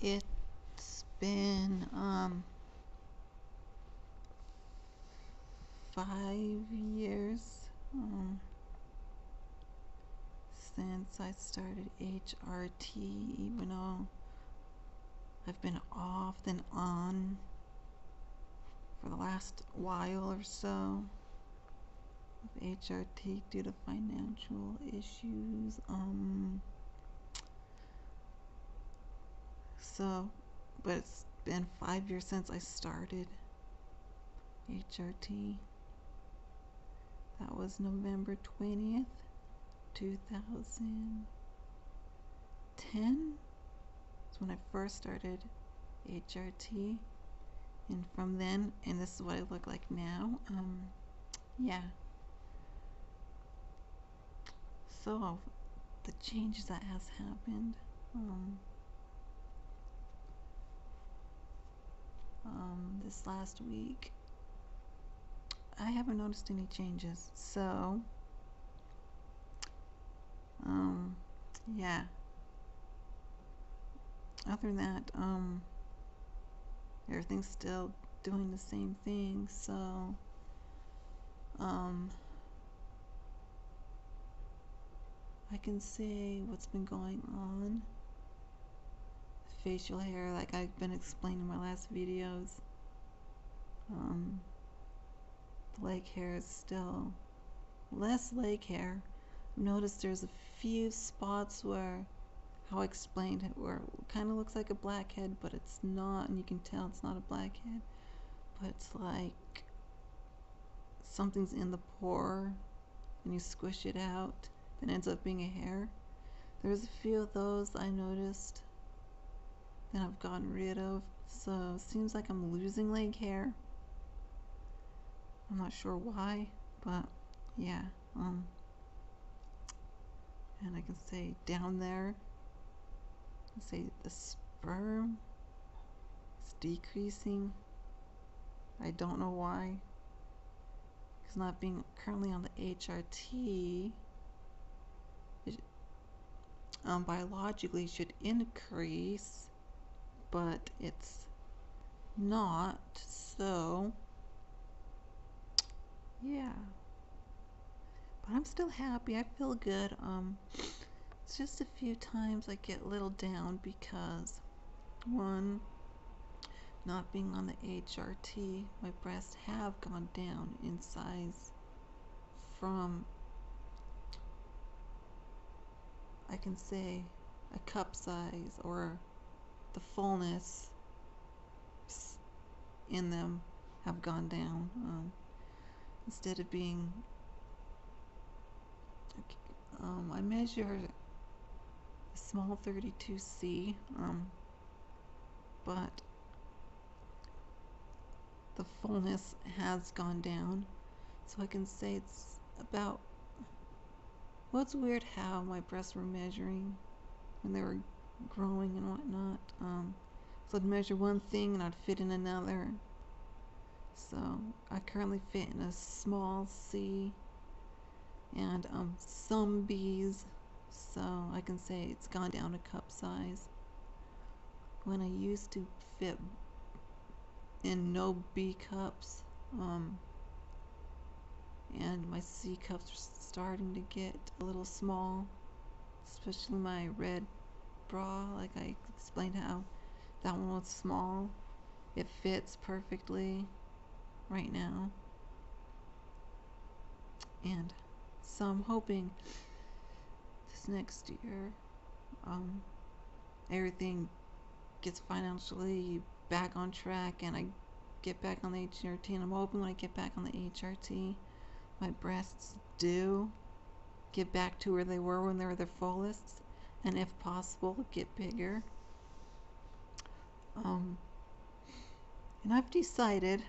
It's been 5 years since I started HRT, even though I've been off and on for the last while or so with HRT due to financial issues. But it's been 5 years since I started HRT. That was November 20th, 2010. That's when I first started HRT. And from then, and this is what I look like now. Yeah. So, the changes that has happened. This last week, I haven't noticed any changes. So, yeah. Other than that, everything's still doing the same thing. So, I can say what's been going on. Facial hair, like I've been explaining in my last videos. The leg hair is still less leg hair. I've noticed there's a few spots where, how I explained it, where it kind of looks like a blackhead, but it's not, and you can tell it's not a blackhead, but it's like something's in the pore, and you squish it out, then it ends up being a hair. There's a few of those I noticed that I've gotten rid of, so it seems like I'm losing leg hair. I'm not sure why, but yeah. And I can say down there, I can say the sperm is decreasing. I don't know why. Because not being currently on the HRT, it biologically should increase, but it's not. So yeah, but I'm still happy. I feel good. It's just a few times I get a little down because, one, not being on the HRT, my breasts have gone down in size from, I can say, a cup size, or the fullness in them have gone down. Instead of being, I measure a small 32C, but the fullness has gone down, so I can say it's about, well, it's weird how my breasts were measuring when they were growing and whatnot. So I'd measure one thing and I'd fit in another. So I currently fit in a small C and some B's, so I can say it's gone down a cup size. When I used to fit in no B cups, and my C cups are starting to get a little small, especially my red bra. Like I explained how that one was small. It fits perfectly right now, and so I'm hoping this next year everything gets financially back on track and I get back on the HRT, and I'm hoping when I get back on the HRT my breasts do get back to where they were when they were their fullest, and if possible get bigger. And I've decided,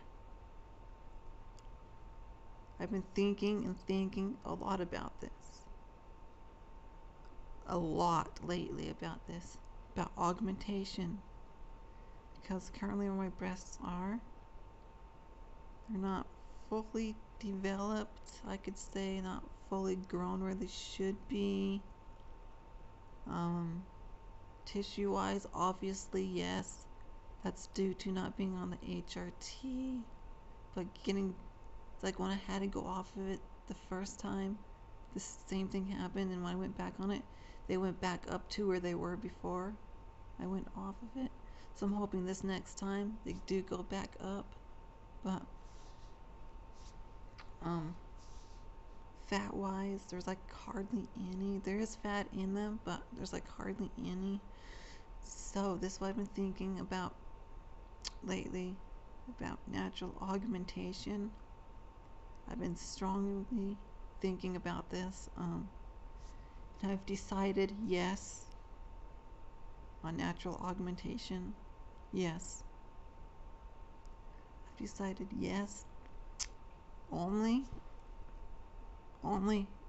I've been thinking and thinking a lot about this, a lot lately about this, about augmentation, because currently where my breasts are, they're not fully developed, I could say, not fully grown where they should be. tissue wise, obviously yes, that's due to not being on the HRT. But getting, like when I had to go off of it the first time, the same thing happened, and when I went back on it, they went back up to where they were before I went off of it. So I'm hoping this next time they do go back up. But fat wise, there's like hardly any. There is fat in them, but there's like hardly any. So this is what I've been thinking about lately, about natural augmentation. I've been strongly thinking about this. And I've decided yes on natural augmentation. Yes. I've decided yes. Only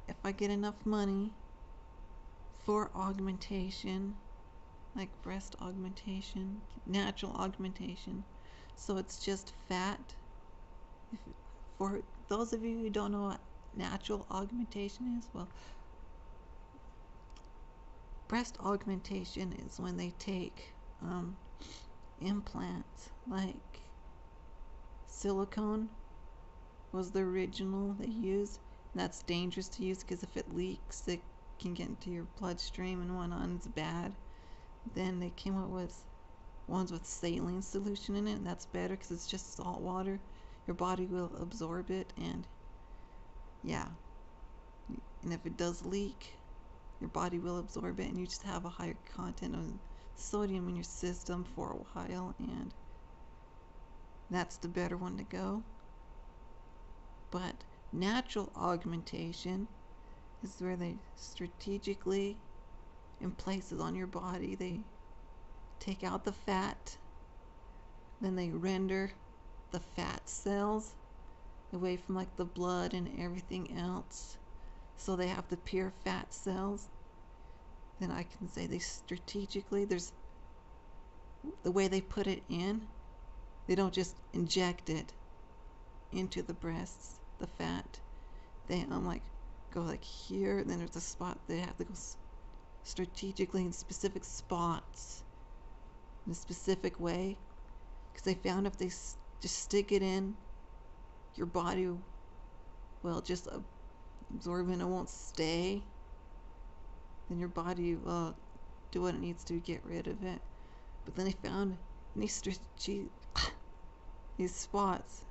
if I get enough money for augmentation, like breast augmentation, natural augmentation. So it's just fat. For those of you who don't know what natural augmentation is, well, breast augmentation is when they take implants, like silicone was the original they used. And that's dangerous to use because if it leaks, it can get into your bloodstream and whatnot, and it's bad. Then they came up with ones with saline solution in it, and that's better because it's just salt water. Your body will absorb it, and yeah. And if it does leak, your body will absorb it, and you just have a higher content of sodium in your system for a while, and that's the better one to go. But natural augmentation is where they strategically, in places on your body, they take out the fat, then they render the fat cells away from like the blood and everything else, so they have the pure fat cells. Then I can say they strategically, there's the way they put it in, they don't just inject it into the breasts, the fat. They like go like here, then there's a spot they have to go strategically in specific spots in a specific way, because they found if they just stick it in, your body will just absorb it, it won't stay. Then your body will do what it needs to get rid of it. But then they found these spots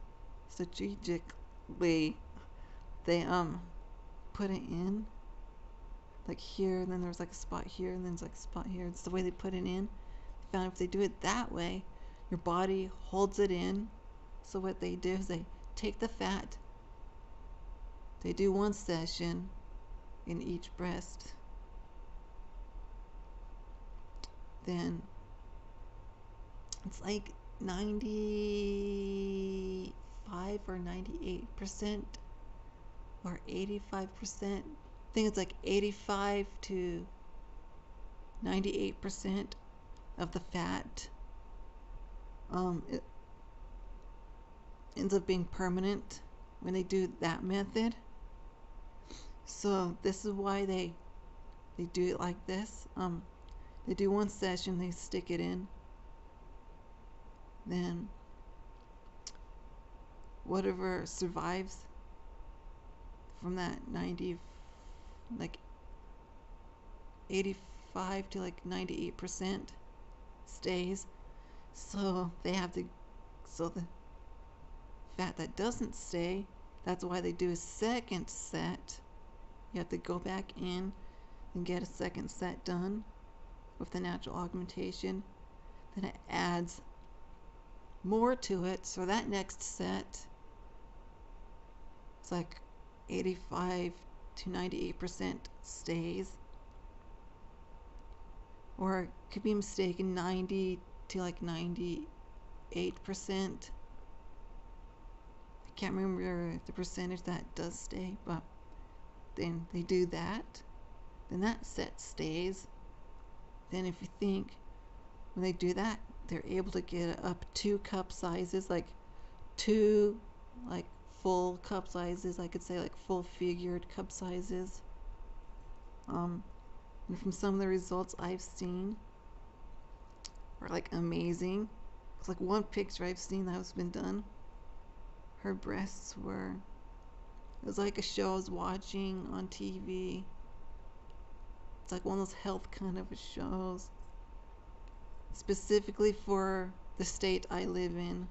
strategically, they put it in like here, and then there's like a spot here, and then there's like a spot here. It's the way they put it in. They found if they do it that way, your body holds it in. So what they do is they take the fat, they do one session in each breast, then it's like 95 or 98% or 85%. I think it's like 85 to 98% of the fat it ends up being permanent when they do that method. So this is why they do it like this. They do one session, they stick it in, then whatever survives from that 90, like 85 to like 98% stays. So they have to, so the fat that doesn't stay, that's why they do a second set. You have to go back in and get a second set done with the natural augmentation. Then it adds more to it, so that next set, it's like 85 to 98% stays, or it could be mistaken 90 to like 98%. I can't remember the percentage that does stay, but then they do that, then that set stays. Then if you think, when they do that, they're able to get up 2 cup sizes, like 2 like full cup sizes, I could say like full figured cup sizes. And from some of the results I've seen, were like amazing. It's like one picture I've seen that has been done. Her breasts were, it was like a show I was watching on TV. It's like one of those health kind of shows, specifically for the state I live in.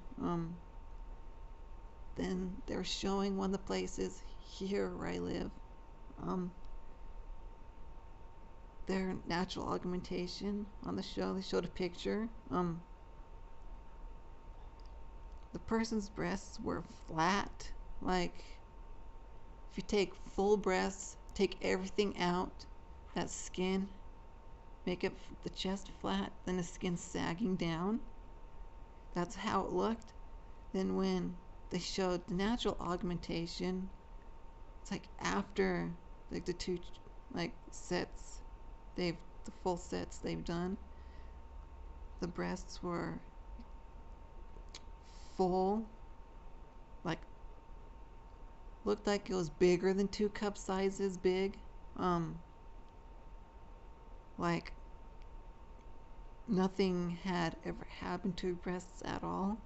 Then they're showing one of the places here where I live. Their natural augmentation on the show. They showed a picture. The person's breasts were flat. Like, if you take full breasts, take everything out, that skin, make it the chest flat, then the skin sagging down. That's how it looked. Then when they showed the natural augmentation, it's like after like the two like sets, the full sets they've done, the breasts were full, like looked like it was bigger than 2 cup sizes big. Like nothing had ever happened to her breasts at all.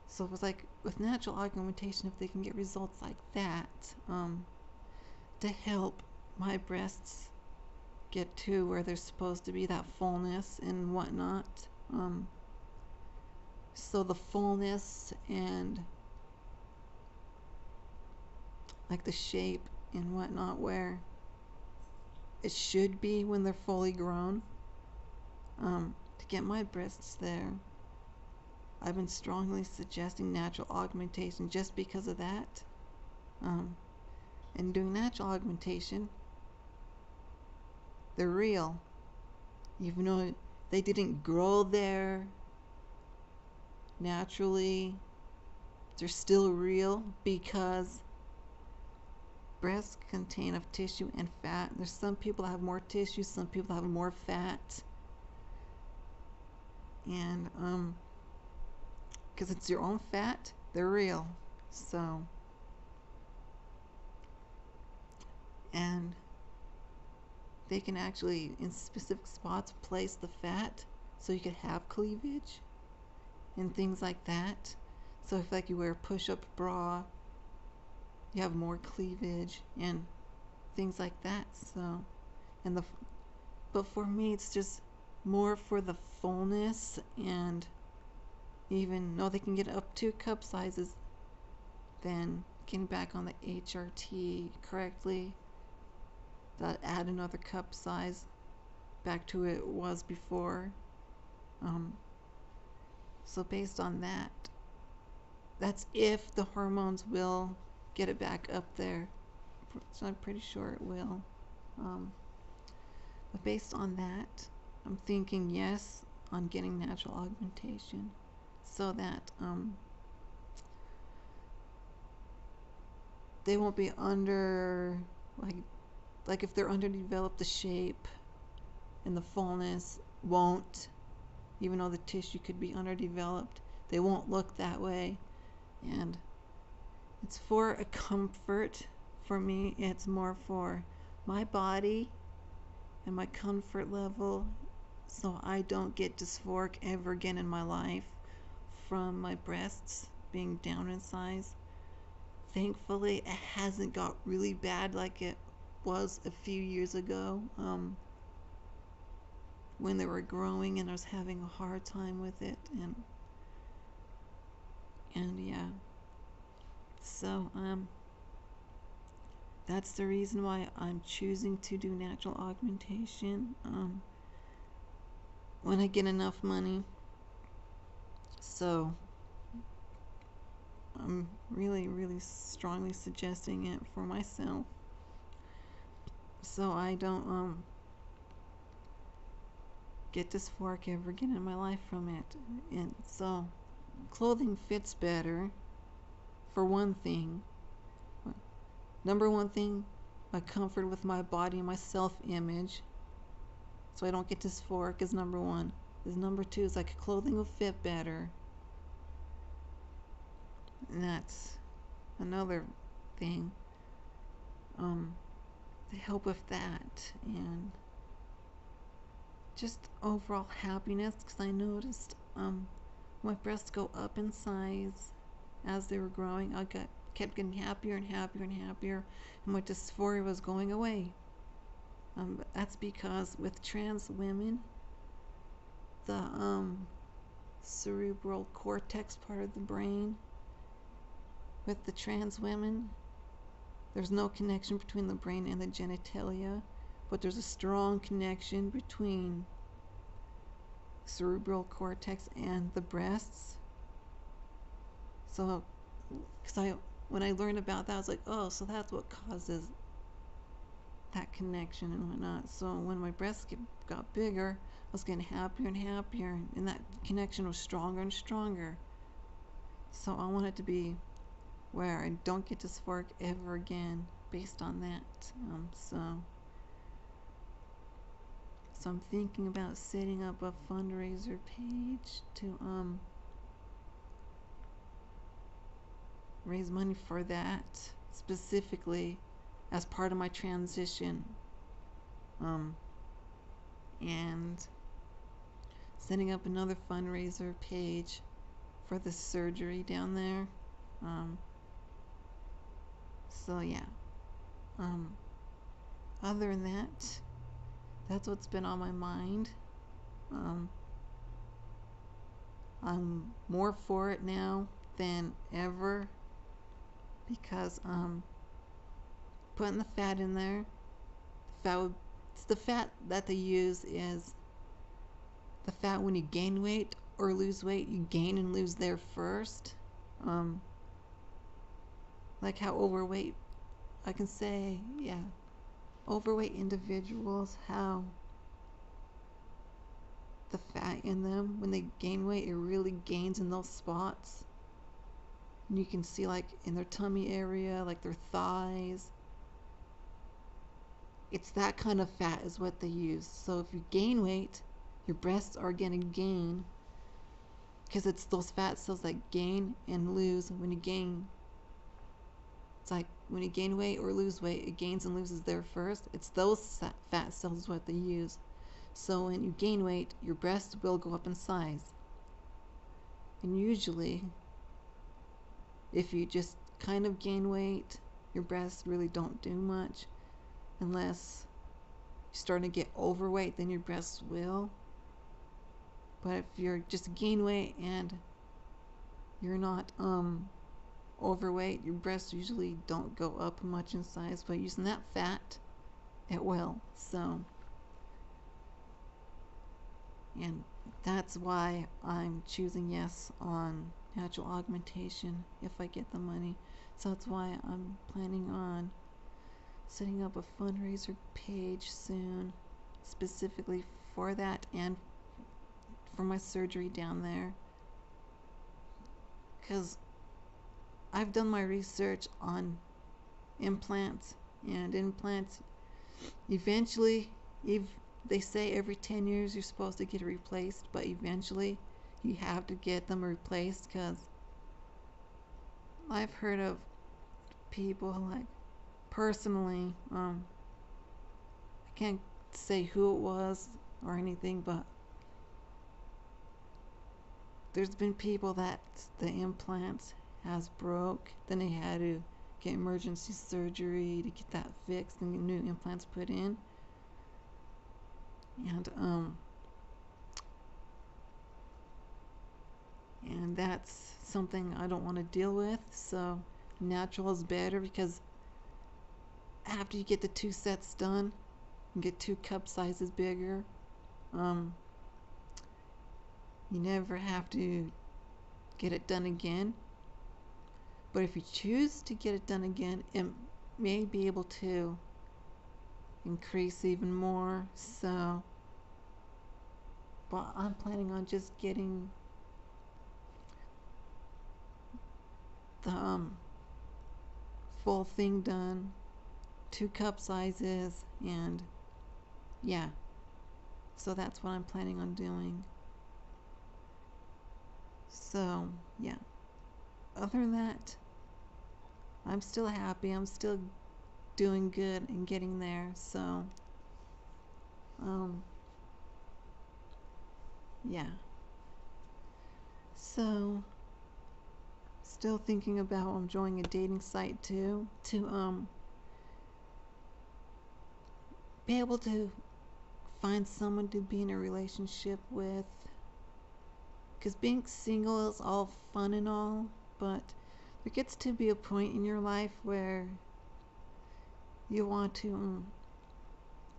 So it was like, with natural augmentation, if they can get results like that, to help my breasts get to where they're supposed to be, that fullness and whatnot. So the fullness and like the shape and whatnot where it should be when they're fully grown, to get my breasts there, I've been strongly suggesting natural augmentation just because of that. And doing natural augmentation, they're real. Even though they didn't grow there naturally, they're still real because breasts contain of tissue and fat. There's some people that have more tissue, some people have more fat. And because it's your own fat, they're real. So, and they can actually in specific spots place the fat so you could have cleavage and things like that. So if like you wear a push-up bra, you have more cleavage and things like that. So, and but for me it's just more for the fullness, and even though they can get up to cup sizes, then getting back on the HRT correctly, that add another cup size back to it was before. So based on that, that's if the hormones will get it back up there. So I'm pretty sure it will. But based on that, I'm thinking yes on getting natural augmentation, so that they won't be under, like if they're underdeveloped, the shape and the fullness won't, even though the tissue could be underdeveloped, they won't look that way. And it's for a comfort. For me, it's more for my body and my comfort level, so I don't get dysphoric ever again in my life from my breasts being down in size. Thankfully, it hasn't got really bad like it was a few years ago, when they were growing and I was having a hard time with it, and yeah. So that's the reason why I'm choosing to do natural augmentation when I get enough money. So I'm really, really strongly suggesting it for myself, so I don't get dysphoric ever again in my life from it. And so clothing fits better, for one thing. Number one thing, my comfort with my body and my self-image, so I don't get dysphoric, is number one. Is number two is like clothing will fit better, and that's another thing to help with that. And just overall happiness, because I noticed my breasts go up in size as they were growing. Kept getting happier and happier and happier, and my dysphoria was going away. That's because with trans women, the cerebral cortex part of the brain, with the trans women, there's no connection between the brain and the genitalia, but there's a strong connection between cerebral cortex and the breasts. So, when I learned about that, I was like, oh, so that's what causes that connection and whatnot. So when my breasts got bigger, I was getting happier and happier, and that connection was stronger and stronger. So I want it to be where I don't get dysphoric ever again based on that. So I'm thinking about setting up a fundraiser page to raise money for that, specifically as part of my transition, and setting up another fundraiser page for the surgery down there. So yeah, other than that, that's what's been on my mind. I'm more for it now than ever, because putting the fat in there, the fat that they use is the fat when you gain weight or lose weight. You gain and lose there first. Like how overweight, I can say, yeah, overweight individuals, how the fat in them, when they gain weight, it really gains in those spots. And you can see, like, in their tummy area, like their thighs. It's that kind of fat is what they use. So if you gain weight, your breasts are going to gain, because it's those fat cells that gain and lose when you gain. It's like when you gain weight or lose weight, it gains and loses there first. It's those fat cells what they use. So when you gain weight, your breasts will go up in size. And usually, if you just kind of gain weight, your breasts really don't do much. Unless you're starting to get overweight, then your breasts will. But if you're just gain weight and you're not overweight, your breasts usually don't go up much in size. But using that fat, it will. So, and that's why I'm choosing yes on natural augmentation if I get the money. So that's why I'm planning on setting up a fundraiser page soon, specifically for that and for my surgery down there. Because I've done my research on implants, and implants eventually, they say every 10 years you're supposed to get it replaced, but eventually you have to get them replaced, because I've heard of people, like, personally, I can't say who it was or anything, but there's been people that the implants has broke, then they had to get emergency surgery to get that fixed and get new implants put in. And that's something I don't want to deal with. So natural is better, because after you get the 2 sets done, you get 2 cup sizes bigger. You never have to get it done again. But if you choose to get it done again, it may be able to increase even more. So, but I'm planning on just getting the full thing done, 2 cup sizes, and yeah, so that's what I'm planning on doing. So yeah, other than that, I'm still happy. I'm still doing good and getting there. So yeah. So, still thinking about joining a dating site too, to be able to find someone to be in a relationship with. Because being single is all fun and all, but there gets to be a point in your life where you want to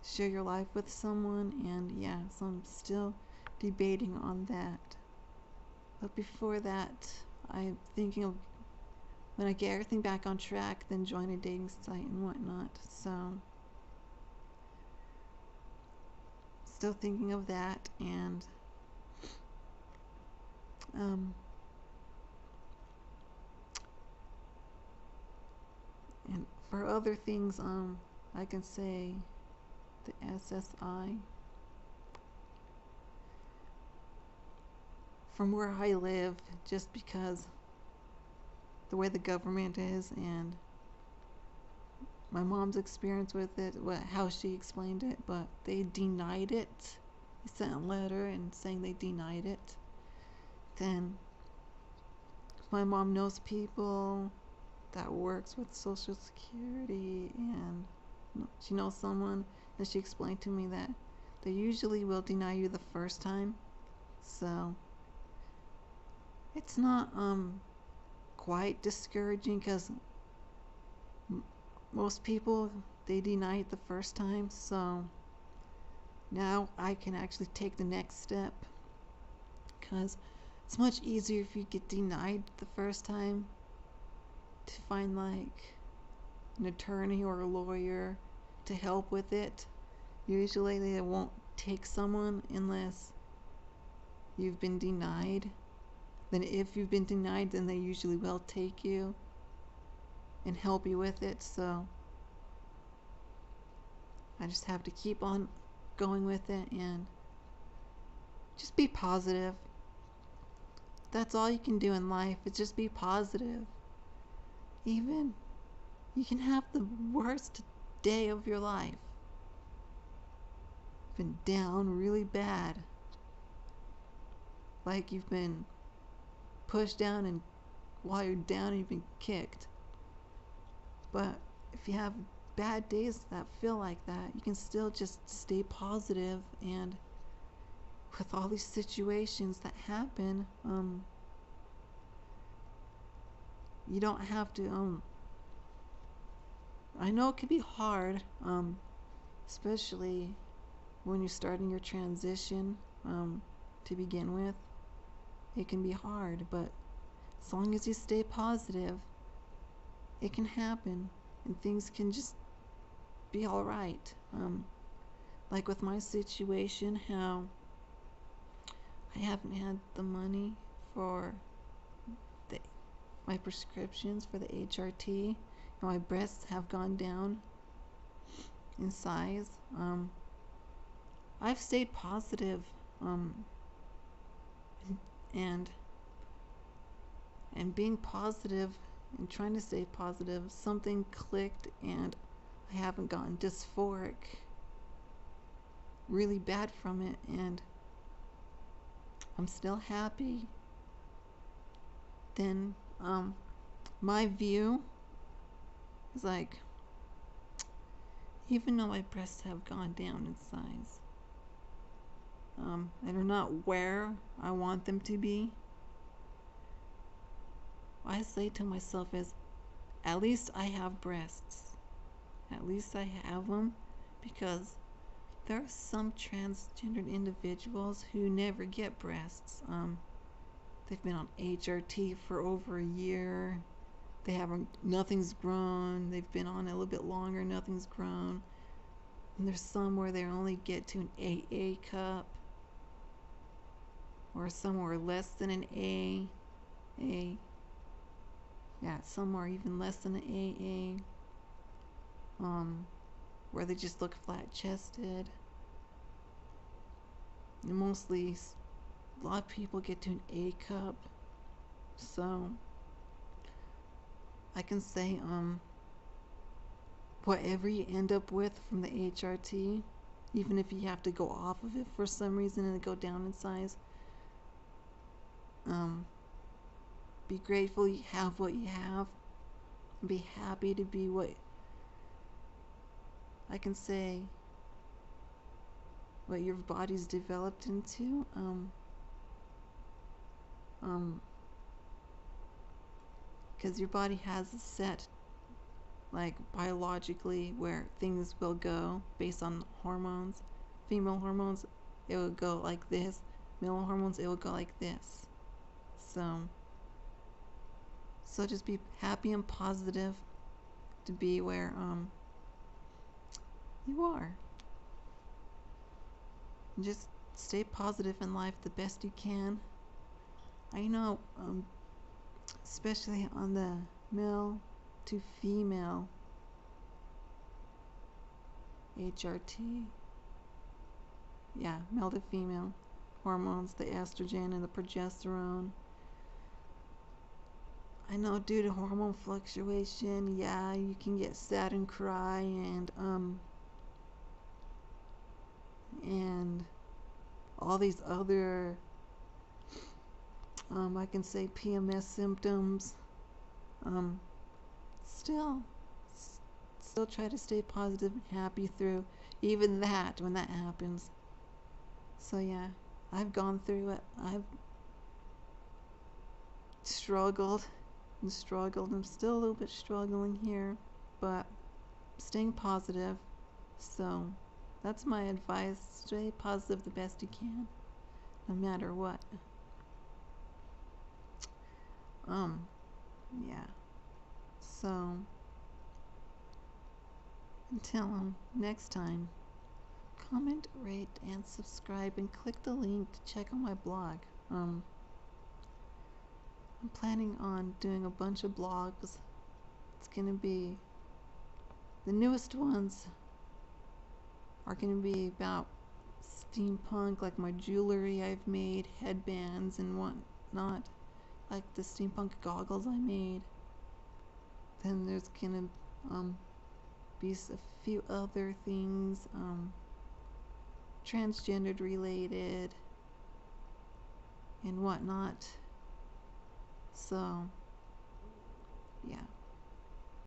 share your life with someone, and yeah, so I'm still debating on that. But before that, I'm thinking of when I get everything back on track, then join a dating site and whatnot. So, still thinking of that, and um, and for other things, I can say the SSI. From where I live, just because the way the government is and my mom's experience with it, how she explained it, but they denied it. They sent a letter and saying they denied it. Then my mom knows people that works with Social Security, and she knows someone, and she explained to me that they usually will deny you the first time. So it's not quite discouraging, because most people, they deny it the first time. So now I can actually take the next step, because it's much easier if you get denied the first time to find like an attorney or a lawyer to help with it. Usually they won't take someone unless you've been denied. Then if you've been denied, then they usually will take you and help you with it. So I just have to keep on going with it and just be positive. That's all you can do in life, is just be positive. Even you can have the worst day of your life, been down really bad, like you've been pushed down, and while you're down you've been kicked. But if you have bad days that feel like that, you can still just stay positive. And with all these situations that happen, you don't have to I know it can be hard, especially when you're starting your transition, to begin with. It can be hard, but as long as you stay positive, it can happen, and things can just be alright. Like with my situation, how I haven't had the money for my prescriptions for the HRT, and my breasts have gone down in size. I've stayed positive, and being positive and trying to stay positive, something clicked, and I haven't gotten dysphoric really bad from it, and I'm still happy. Then my view is like, even though my breasts have gone down in size, and are not where I want them to be, what I say to myself is, at least I have breasts. At least I have them, because there are some transgendered individuals who never get breasts. They've been on HRT for over a year. They haven't, nothing's grown. They've been on it a little bit longer, nothing's grown. And there's some where they only get to an AA cup, or somewhere less than an A. Yeah, somewhere even less than an AA. Where they just look flat-chested. And mostly, a lot of people get to an A cup. So I can say, whatever you end up with from the HRT, even if you have to go off of it for some reason and go down in size, Um, be grateful you have what you have. Be happy to be what I can say, what your body's developed into. Because your body has a set, like biologically, where things will go based on hormones. Female hormones, it would go like this. Male hormones, it would go like this. So just be happy and positive to be where you are. And just stay positive in life the best you can. I know, especially on the male to female HRT. Yeah, male to female hormones, the estrogen and the progesterone. I know due to hormone fluctuation, yeah, you can get sad and cry and all these other I can say PMS symptoms. Still try to stay positive and happy through even that when that happens. So yeah, I've gone through it. I've struggled and struggled. I'm still a little bit struggling here, but staying positive. So that's my advice. Stay positive the best you can, no matter what. Yeah. So until next time, comment, rate, and subscribe, and click the link to check out my blog. I'm planning on doing a bunch of blogs. It's gonna be, the newest ones are gonna be about steampunk, like my jewelry I've made, headbands and whatnot, like the steampunk goggles I made. Then there's gonna be a few other things, transgendered related and whatnot. So yeah.